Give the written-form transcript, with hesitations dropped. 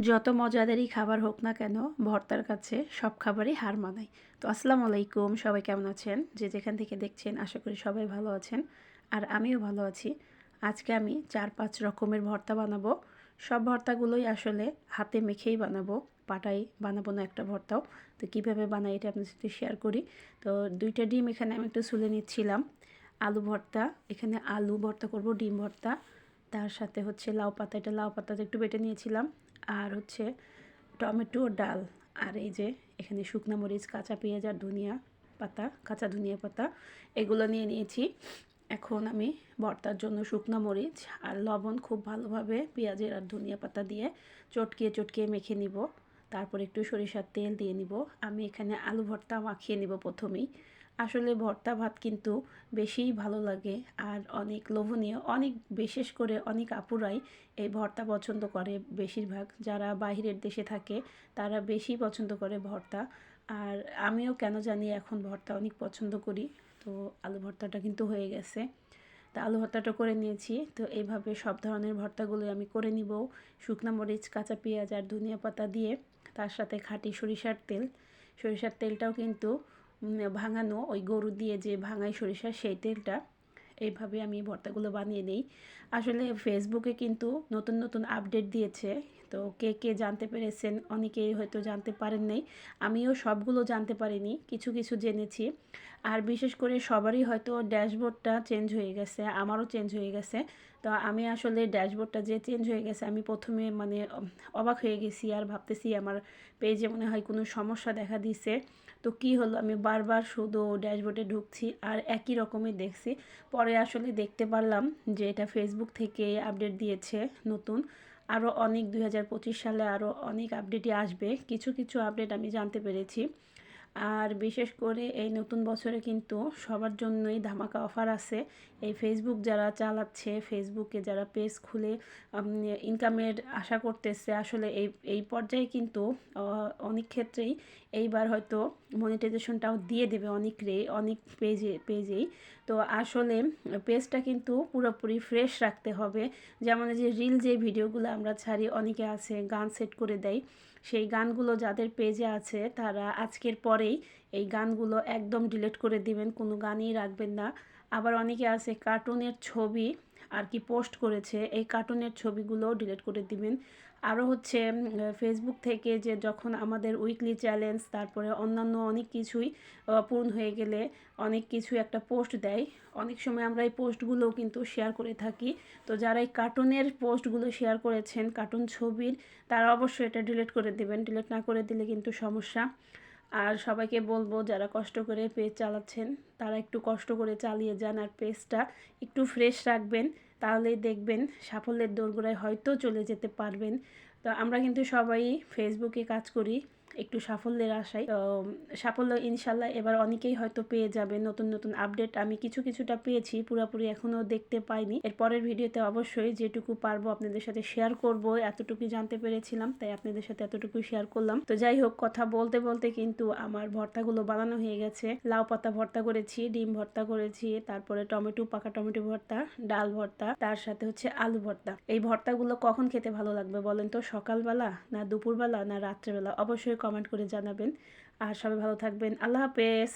যত মজাদারই খাবার হোক না কেন ভর্তার কাছে সব খাবারই হার মানায়। তো আসসালামু আলাইকুম, সবাই কেমন আছেন? যে যেখান থেকে দেখছেন আশা করি সবাই ভালো আছেন, আর আমিও ভালো আছি। আজকে আমি 4-5 রকমের ভর্তা বানাবো। সব ভর্তাগুলোই আসলে হাতে মেখেই বানাবো, পাটায় বানাবো না একটা ভর্তাও। তো কীভাবে বানাই এটা আপনার সাথে শেয়ার করি। তো 2টা ডিম এখানে আমি একটু ছুলে নিচ্ছিলাম। আলু ভর্তা, এখানে আলু ভর্তা করব, ডিম ভর্তা। তার সাথে হচ্ছে লাউ পাতা, এটা লাউ পাতাটা একটু বেটে নিয়েছিলাম। আর হচ্ছে টমেটো, ডাল, আর এই যে এখানে শুকনো মরিচ, কাঁচা পেঁয়াজ আর ধনিয়া পাতা, কাঁচা ধনিয়া পাতা এগুলো নিয়ে নিয়েছি। এখন আমি ভর্তার জন্য শুকনো মরিচ আর লবণ খুব ভালোভাবে পেঁয়াজের আর ধনিয়া পাতা দিয়ে চটকিয়ে চটকিয়ে মেখে নিব। তারপর একটু সরিষার তেল দিয়ে নিব। আমি এখানে আলু ভর্তা মাখিয়ে নিব প্রথমেই। আসলে ভর্তা ভাত কিন্তু বেশিই ভালো লাগে আর অনেক লোভনীয়, অনেক বিশেষ করে অনেক আপুরাই এই ভর্তা পছন্দ করে। বেশিরভাগ যারা বাইরের দেশে থাকে তারা বেশি পছন্দ করে ভর্তা। আর আমিও কেন জানি এখন ভর্তা অনেক পছন্দ করি। তো আলু ভর্তাটা কিন্তু হয়ে গেছে। তা আলু ভর্তাটা করে নিয়েছি। তো এইভাবে সব ধরনের ভর্তাগুলো আমি করে নিব। শুকনো মরিচ, কাঁচা পেঁয়াজ আর ধনিয়া পাতা দিয়ে, তার সাথে খাঁটি সরিষার তেল। সরিষার তেলটাও কিন্তু ভাঙানো, ওই গরু দিয়ে যে ভাঙাই সরিষা সেই তেলটা। এইভাবে আমি ভর্তাগুলো বানিয়ে নিই। আসলে ফেসবুকে কিন্তু নতুন নতুন আপডেট দিয়েছে। তো কে কে জানতে পেরেছেন, অনেকেই হয়তো জানতে পারেন নাই। আমিও সবগুলো জানতে পারিনি, কিছু কিছু জেনেছি। আর বিশেষ করে সবারই হয়তো ড্যাশবোর্ডটা চেঞ্জ হয়ে গেছে, আমারও চেঞ্জ হয়ে গেছে। তো আমি আসলে ড্যাশবোর্ডটা যে চেঞ্জ হয়ে গেছে আমি প্রথমে মানে অবাক হয়ে গেছি, আর ভাবতেছি আমার পেজে মনে হয় কোনো সমস্যা দেখা দিছে। তো কি হলো, আমি বারবার শুধু ড্যাশবোর্ডে ঢুকছি আর একই রকমই দেখছি। পরে আসলে দেখতে পারলাম যে এটা ফেসবুক থেকে আপডেট দিয়েছে নতুন। আরও অনেক 2025 সালে আরও অনেক আপডেটই আসবে। কিছু কিছু আপডেট আমি জানতে পেরেছি। আর বিশেষ করে এই নতুন বছরে কিন্তু সবার জন্যই ধামাকা অফার আছে। এই ফেসবুক যারা চালাচ্ছে, ফেসবুকে যারা পেজ খুলে ইনকামের আশা করতেছে, আসলে এই পর্যায়ে কিন্তু অনেক ক্ষেত্রেই এইবার হয়তো মনিটাইজেশনটাও দিয়ে দেবে অনেক পেজেই। তো আসলে পেজটা কিন্তু পুরোপুরি ফ্রেশ রাখতে হবে। যেমন যে রিল যে ভিডিওগুলো আমরা ছাড়ি, অনেকে আছে গান সেট করে দেয়, সেই গানগুলো যাদের পেজে আছে তারা আজকের পরেই এই গানগুলো একদম ডিলিট করে দিবেন, কোনো গানই রাখবেন না। আবার অনেকে আছে কার্টুনের ছবি আর কি পোস্ট করেছে, এই কার্টুনের ছবিগুলোও ডিলিট করে দিবেন। আরও হচ্ছে ফেসবুক থেকে যে যখন আমাদের উইকলি চ্যালেঞ্জ, তারপরে অন্যান্য অনেক কিছুই পূরণ হয়ে গেলে অনেক কিছু একটা পোস্ট দেয়, অনেক সময় আমরা এই পোস্টগুলোও কিন্তু শেয়ার করে থাকি। তো যারা এই কার্টুনের পোস্টগুলো শেয়ার করেছেন, কার্টুন ছবির, তারা অবশ্যই এটা ডিলিট করে দেবেন। ডিলিট না করে দিলে কিন্তু সমস্যা। আর সবাইকে বলবো যারা কষ্ট করে পেজ চালাচ্ছেন তারা একটু কষ্ট করে চালিয়ে যান আর পেজটা একটু ফ্রেশ রাখবেন, তাহলেই দেখবেন সাফল্যের দোরগোড়ায় হয়তো চলে যেতে পারবেন। তো আমরা কিন্তু সবাই ফেসবুকে কাজ করি একটু সাফল্যের আশায়। তো সাফল্য ইনশাল্লাহ এবার অনেকেই হয়তো পেয়ে যাবে। নতুন নতুন আপডেট আমি কিছুটা পেয়েছি, পুরোপুরি এখনও দেখতে পাইনি। এর পরের ভিডিওতে অবশ্যই যেটুকু পারবো আপনাদের সাথে শেয়ার করব। এতটুকুই জানতে পেরেছিলাম তাই আপনাদের সাথে এতটুকুই শেয়ার করলাম। তো যাই হোক, কথা বলতে বলতে কিন্তু আমার ভর্তাগুলো বানানো হয়ে গেছে। লাউ পাতা ভর্তা করেছি, ডিম ভর্তা করেছি, তারপরে পাকা টমেটো ভর্তা, ডাল ভর্তা, তার সাথে হচ্ছে আলু ভর্তা। এই ভর্তাগুলো কখন খেতে ভালো লাগবে বলেন তো? সকালবেলা না দুপুরবেলা না রাত্রেবেলা? অবশ্যই কমেন্ট করে জানাবেন। আর সবাই ভালো থাকবেন। আল্লাহ হাফেজ।